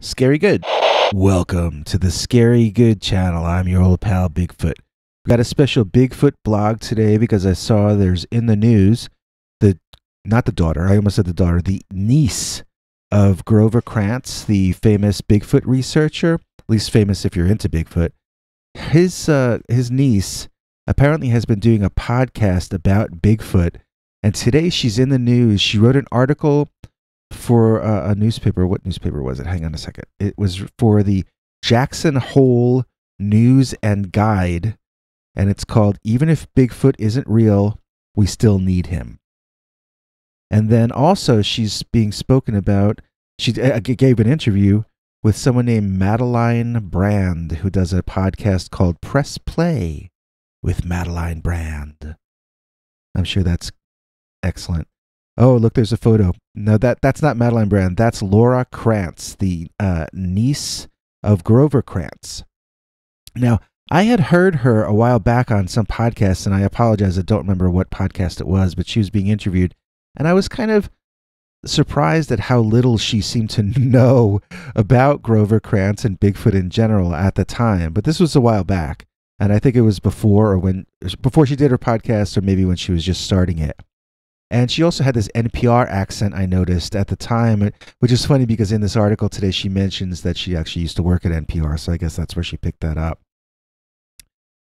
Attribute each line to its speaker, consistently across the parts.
Speaker 1: Scary Good. Welcome to the Scary Good channel. I'm your old pal Bigfoot. We got a special Bigfoot blog today because I saw there's in the news not the daughter, I almost said the daughter, the niece of Grover Krantz, the famous Bigfoot researcher, at least famous if you're into Bigfoot. His niece apparently has been doing a podcast about Bigfoot, and today she's in the news. She wrote an article for a newspaper. What newspaper was it? Hang on a second. It was for the Jackson Hole News and Guide, and it's called "Even If Bigfoot Isn't Real, We Still Need Him." And then also she's being spoken about. She gave an interview with someone named Madeline Brand, who does a podcast called Press Play with Madeline Brand. I'm sure that's excellent. Oh, look, there's a photo. No, that's not Madeline Brand. That's Laura Krantz, the niece of Grover Krantz. Now, I had heard her a while back on some podcast, and I apologize, I don't remember what podcast it was, but she was being interviewed, and I was kind of surprised at how little she seemed to know about Grover Krantz and Bigfoot in general at the time. But this was a while back, and I think it was before she did her podcast, or maybe when she was just starting it. And she also had this NPR accent, I noticed at the time, which is funny because in this article today she mentions that she actually used to work at NPR, so I guess that's where she picked that up.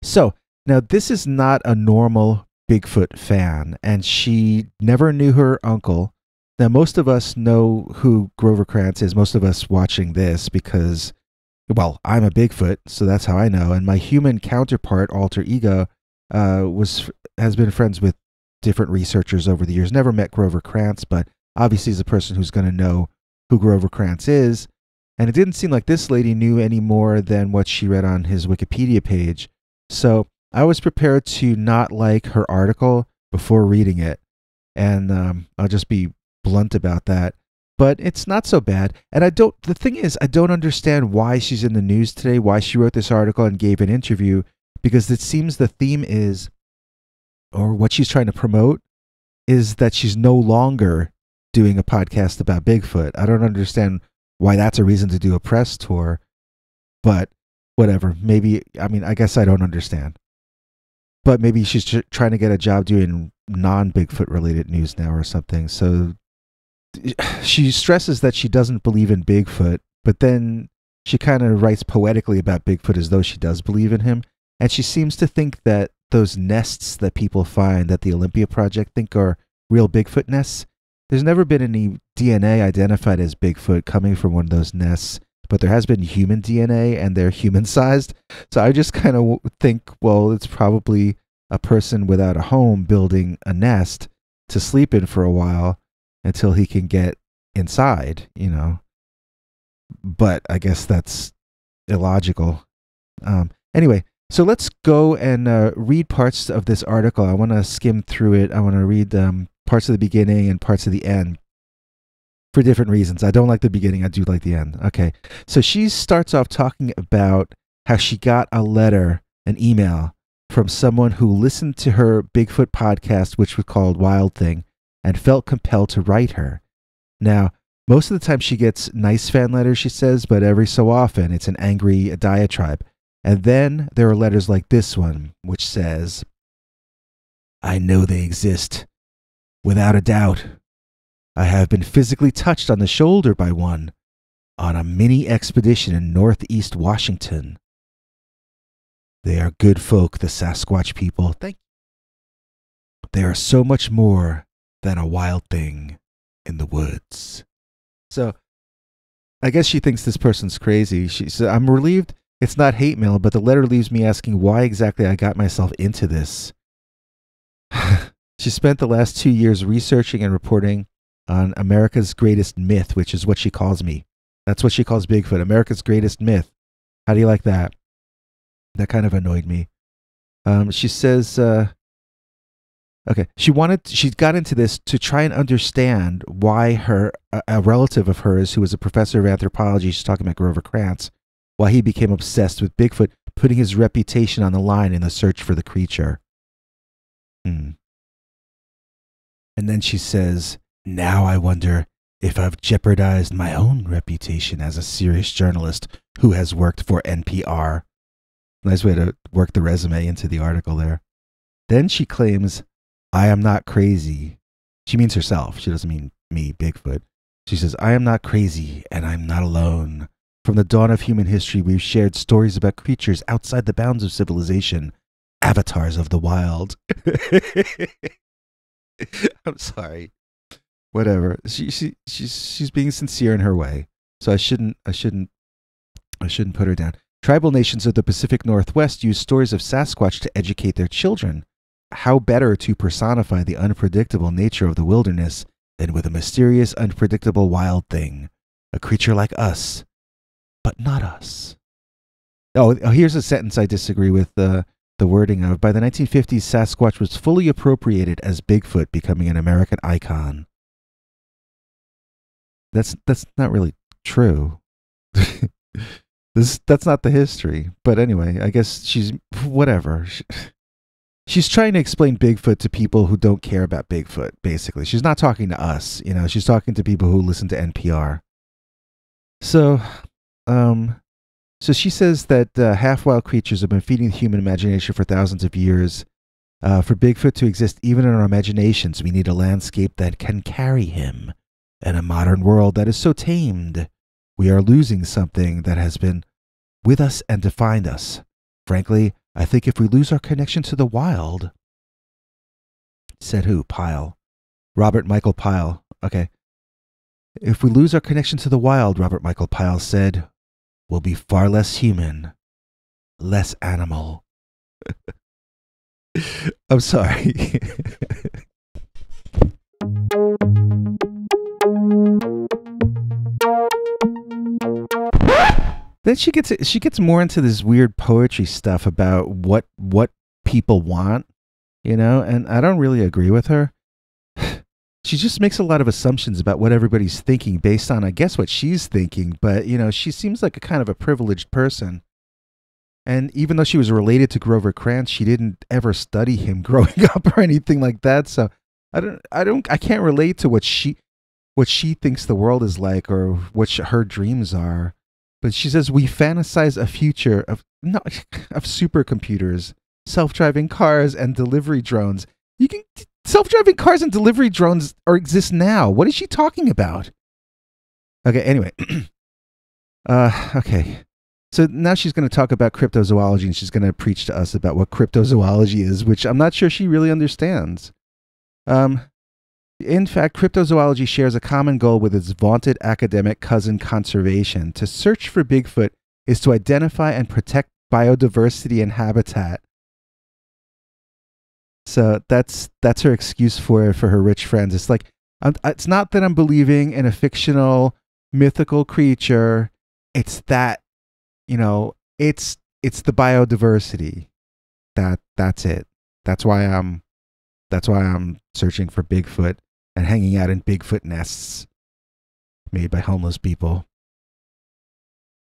Speaker 1: So, now this is not a normal Bigfoot fan, and she never knew her uncle. Now, most of us know who Grover Krantz is, most of us watching this, because, well, I'm a Bigfoot, so that's how I know, and my human counterpart, alter ego, has been friends with different researchers over the years. Never met Grover Krantz, but obviously is a person who's going to know who Grover Krantz is. And it didn't seem like this lady knew any more than what she read on his Wikipedia page. So I was prepared to not like her article before reading it. And I'll just be blunt about that. But it's not so bad. And the thing is, I don't understand why she's in the news today, why she wrote this article and gave an interview, because it seems the theme is, or what she's trying to promote, is that she's no longer doing a podcast about Bigfoot. I don't understand why that's a reason to do a press tour, but whatever. Maybe, I guess I don't understand. But maybe she's trying to get a job doing non-Bigfoot related news now or something. So she stresses that she doesn't believe in Bigfoot, but then she kind of writes poetically about Bigfoot as though she does believe in him. And she seems to think that those nests that people find that the Olympia Project think are real Bigfoot nests, there's never been any DNA identified as Bigfoot coming from one of those nests, but there has been human DNA and they're human-sized. So I just kind of think, well, it's probably a person without a home building a nest to sleep in for a while until he can get inside, But I guess that's illogical. Anyway, so let's go and read parts of this article. I want to skim through it. I want to read parts of the beginning and parts of the end for different reasons. I don't like the beginning. I do like the end. Okay. So she starts off talking about how she got a letter, an email from someone who listened to her Bigfoot podcast, which was called Wild Thing, and felt compelled to write her. Now, most of the time she gets nice fan letters, she says, but every so often it's an angry diatribe. And then there are letters like this one, which says, "I know they exist. Without a doubt. I have been physically touched on the shoulder by one on a mini expedition in northeast Washington. They are good folk, the Sasquatch people. They are so much more than a wild thing in the woods." So I guess she thinks this person's crazy. She said, "I'm relieved it's not hate mail, but the letter leaves me asking why exactly I got myself into this." She spent the last 2 years researching and reporting on America's greatest myth, which is what she calls me. That's what she calls Bigfoot, America's greatest myth. How do you like that? That kind of annoyed me. She says, okay, she got into this to try and understand why a relative of hers, who was a professor of anthropology, she's talking about Grover Krantz, why he became obsessed with Bigfoot, putting his reputation on the line in the search for the creature. And then she says, "Now I wonder if I've jeopardized my own reputation as a serious journalist who has worked for NPR. Nice way to work the resume into the article there. Then she claims, I am not crazy. She means herself. She doesn't mean me, Bigfoot. She says, I am not crazy and I'm not alone. From the dawn of human history, we've shared stories about creatures outside the bounds of civilization, avatars of the wild. I'm sorry. Whatever. She's being sincere in her way. So I shouldn't put her down. Tribal nations of the Pacific Northwest use stories of Sasquatch to educate their children. How better to personify the unpredictable nature of the wilderness than with a mysterious, unpredictable wild thing, a creature like us, but not us. Oh, here's a sentence I disagree with the wording of. By the 1950s, Sasquatch was fully appropriated as Bigfoot, becoming an American icon. That's not really true. That's not the history. But anyway, I guess she's whatever. She's trying to explain Bigfoot to people who don't care about Bigfoot, basically. She's not talking to us, you know. She's talking to people who listen to NPR. So she says that half-wild creatures have been feeding the human imagination for thousands of years. For Bigfoot to exist even in our imaginations, we need a landscape that can carry him. In a modern world that is so tamed, we are losing something that has been with us and defined us. Frankly, I think if we lose our connection to the wild... Said who? Pyle. Robert Michael Pyle. Okay. If we lose our connection to the wild, Robert Michael Pyle said, we'll be far less human, less animal. I'm sorry. Then she gets more into this weird poetry stuff about what people want, you know, and I don't really agree with her. She just makes a lot of assumptions about what everybody's thinking based on, I guess, what she's thinking. But, you know, she seems like a kind of a privileged person. And even though she was related to Grover Krantz, she didn't ever study him growing up or anything like that. So I can't relate to what she thinks the world is like or what her dreams are. But she says we fantasize a future of supercomputers, self-driving cars, and delivery drones. Self-driving cars and delivery drones exist now. What is she talking about? Okay, anyway. Okay. So now she's going to talk about cryptozoology, and she's going to preach to us about what cryptozoology is, which I'm not sure she really understands. In fact, cryptozoology shares a common goal with its vaunted academic cousin conservation. To search for Bigfoot is to identify and protect biodiversity and habitat. So that's her excuse for her rich friends. It's like, it's not that I'm believing in a fictional, mythical creature. It's that, you know, it's the biodiversity. That's it. That's why I'm searching for Bigfoot and hanging out in Bigfoot nests made by homeless people.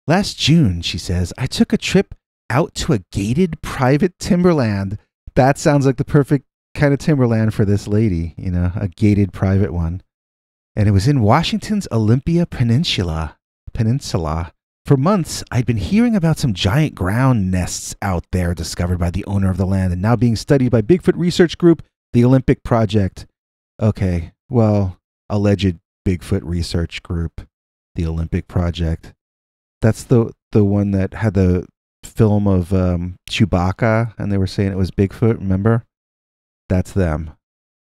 Speaker 1: Last June, she says, I took a trip out to a gated private timberland. That sounds like the perfect kind of timberland for this lady, you know, a gated private one. And it was in Washington's Olympia Peninsula. For months, I'd been hearing about some giant ground nests out there discovered by the owner of the land and now being studied by Bigfoot research group, the Olympic Project. Okay, well, alleged Bigfoot research group, the Olympic Project. That's the one that had the film of Chewbacca, and they were saying it was Bigfoot, remember? That's them.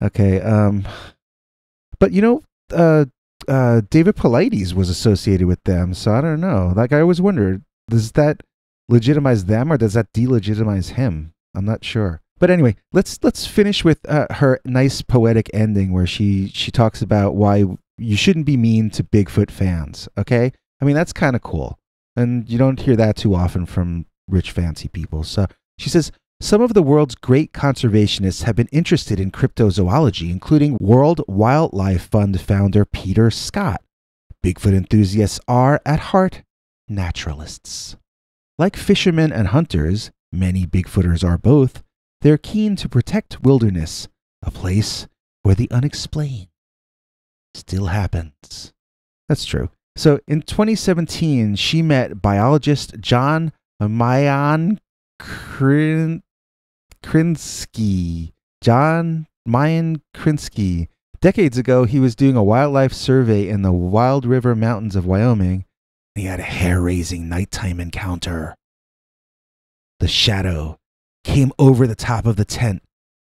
Speaker 1: Okay, but you know, David Paulides was associated with them, so I don't know. Like, I always wondered, does that legitimize them or does that delegitimize him? I'm not sure. But anyway, let's finish with her nice poetic ending where she talks about why you shouldn't be mean to Bigfoot fans, okay? I mean, that's kind of cool. And you don't hear that too often from rich, fancy people. So she says, some of the world's great conservationists have been interested in cryptozoology, including World Wildlife Fund founder Peter Scott. Bigfoot enthusiasts are, at heart, naturalists. Like fishermen and hunters, many Bigfooters are both, they're keen to protect wilderness, a place for the unexplained. Still happens. That's true. So in 2017, she met biologist John Mayan Krinsky. John Mayan Krinsky. Decades ago, he was doing a wildlife survey in the Wild River Mountains of Wyoming. He had a hair-raising nighttime encounter. The shadow came over the top of the tent.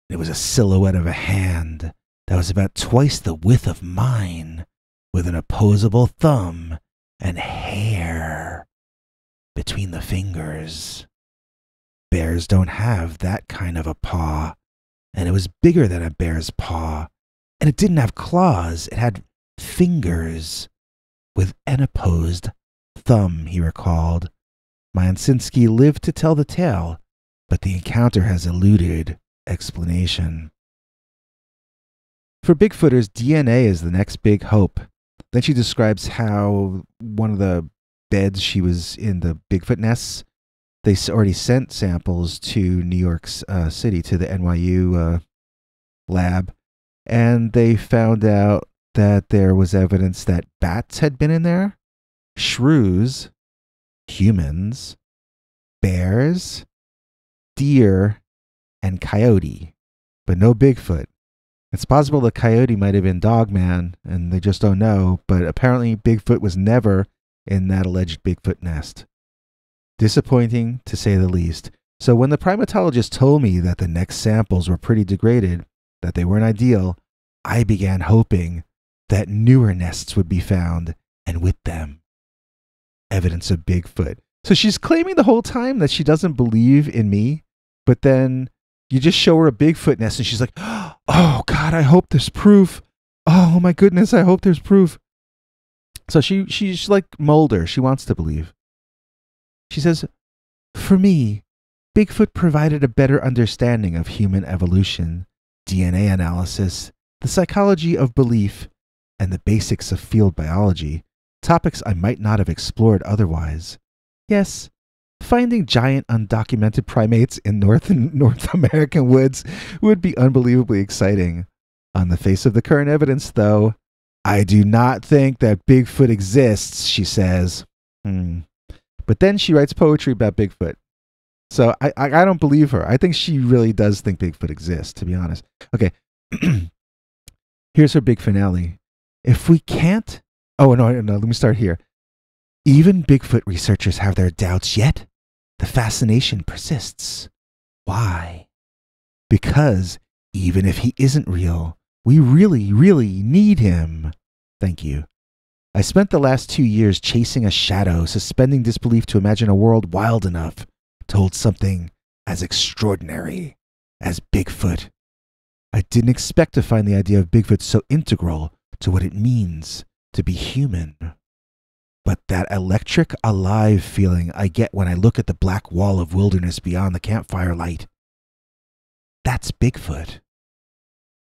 Speaker 1: It was a silhouette of a hand that was about twice the width of mine, with an opposable thumb and hair between the fingers. Bears don't have that kind of a paw, and it was bigger than a bear's paw, and it didn't have claws. It had fingers with an opposed thumb, he recalled. Mayansinski lived to tell the tale, but the encounter has eluded explanation. For Bigfooters, DNA is the next big hope. Then she describes how one of the beds she was in, the Bigfoot nests, they already sent samples to New York City, to the NYU lab, and they found out that there was evidence that bats had been in there, shrews, humans, bears, deer, and coyote, but no Bigfoot. It's possible the coyote might have been Dogman, and they just don't know, but apparently Bigfoot was never in that alleged Bigfoot nest. Disappointing, to say the least. So when the primatologist told me that the next samples were pretty degraded, that they weren't ideal, I began hoping that newer nests would be found, and with them, evidence of Bigfoot. So she's claiming the whole time that she doesn't believe in me, but then you just show her a Bigfoot nest and she's like, oh God, I hope there's proof. Oh my goodness, I hope there's proof. So she's like Mulder. She wants to believe. She says, for me, Bigfoot provided a better understanding of human evolution, DNA analysis, the psychology of belief, and the basics of field biology, topics I might not have explored otherwise. Yes, finding giant undocumented primates in North American woods would be unbelievably exciting. On the face of the current evidence, though, I do not think that Bigfoot exists, she says. But then she writes poetry about Bigfoot. So I don't believe her. I think she really does think Bigfoot exists, to be honest. Okay. Here's her big finale. If we can't... Oh, no, let me start here. Even Bigfoot researchers have their doubts, yet the fascination persists. Why? Because even if he isn't real, we really, really need him. Thank you. I spent the last 2 years chasing a shadow, suspending disbelief to imagine a world wild enough to hold something as extraordinary as Bigfoot. I didn't expect to find the idea of Bigfoot so integral to what it means to be human. But that electric, alive feeling I get when I look at the black wall of wilderness beyond the campfire light, that's Bigfoot.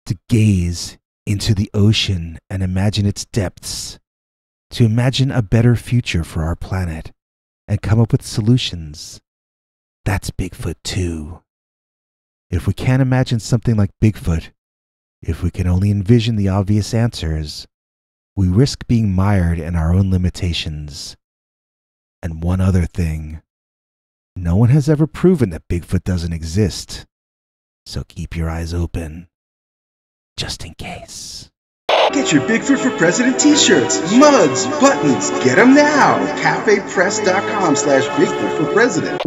Speaker 1: To gaze into the ocean and imagine its depths, to imagine a better future for our planet and come up with solutions, that's Bigfoot too. If we can't imagine something like Bigfoot, if we can only envision the obvious answers, we risk being mired in our own limitations. And one other thing, no one has ever proven that Bigfoot doesn't exist, so keep your eyes open, just in case.
Speaker 2: Get your Bigfoot for President t-shirts, mugs, buttons. Get them now. CafePress.com/Bigfoot for President.